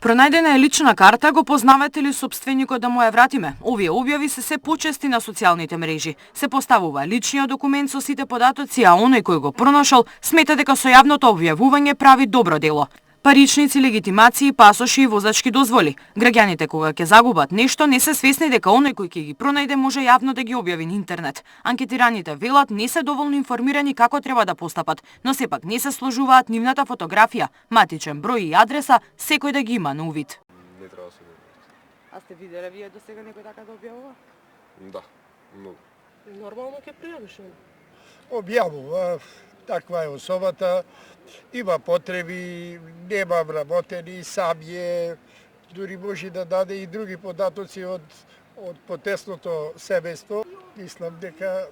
Пронајдена е лична карта, го познавате ли сопственикот да му ја вратиме? Овие објави се почести на социјалните мрежи. Се поставува личниот документ со сите податоци, а оној кој го пронашол смета дека со јавното објавување прави добро дело. Паричници, легитимации, пасоши и возачки дозволи. Граѓаните кога ќе загубат нешто не се свесни дека оној кој ќе ги пронајде може јавно да ги објави на интернет. Анкетираните велат не се доволно информирани како треба да постапат, но сепак не се сложуваат нивната фотографија, матичен број и адреса, секој да ги има на увид. Не треба да се говори. А сте виделе вие до сега некој така да објавува? Да, многу. Нормално ќе пријавиш. Објавува, таква е особата, има потреби, нема вработени, сам е, дури може да даде и други податоци од потесното семејство. Мислам дека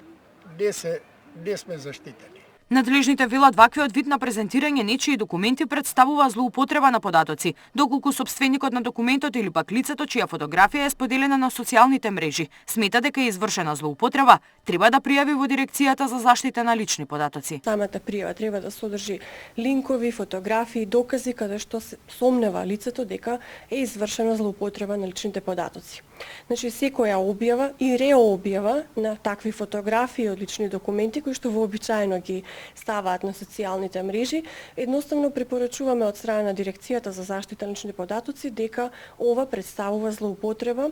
не сме заштитени. Надлежните велат ваквиот вид на презентирање нечии документи представува злоупотреба на податоци, доколку сопственикот на документот или пак лицето чија фотографија е споделена на социјалните мрежи смета дека е извршена злоупотреба, треба да пријави во Дирекцијата за заштита на лични податоци. Самата пријава треба да содржи линкови, фотографии, докази каде што се сомнева лицето дека е извршена злоупотреба на личните податоци. Значи секоја објава и реобјава на такви фотографии од лични документи кои што вообичаено ги ставаат на социјалните мрежи, едноставно препорачуваме од страна на Дирекцијата за заштита на лични податоци дека ова представува злоупотреба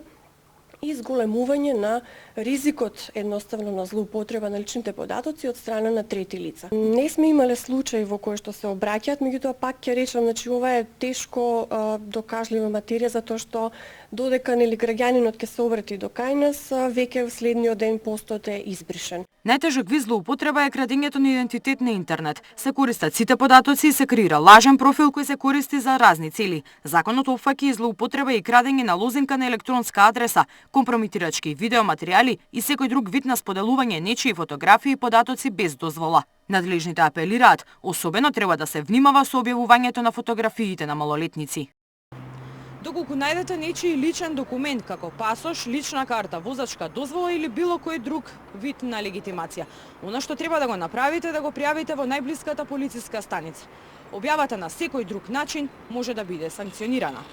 и зголемување на ризикот едноставно на злоупотреба на личните податоци од страна на трети лица. Не сме имале случаи во кои што се обраќаат, меѓутоа пак ќе речам, значи ова е тешко докажлива материја затоа што додека нели граѓанинот ќе се обрати до кај нас, веќе следниот ден постот е избришен. Најтежок вид злоупотреба е крадењето на идентитет на интернет. Се користат сите податоци и се креира лажен профил кој се користи за разни цели. Законот опфаќа и злоупотреба и крадење на лозинка на електронска адреса, компрометирачки видеоматеријали и секој друг вид на споделување нечии фотографии и податоци без дозвола. Надлежните апелираат, особено треба да се внимава со објавувањето на фотографиите на малолетници. Доколку најдете нечiji личен документ како пасош, лична карта, возачка дозвола или било кој друг вид на легитимација, она што треба да го направите да го пријавите во најблиската полициска станица. Објавата на секој друг начин може да биде санкционирана.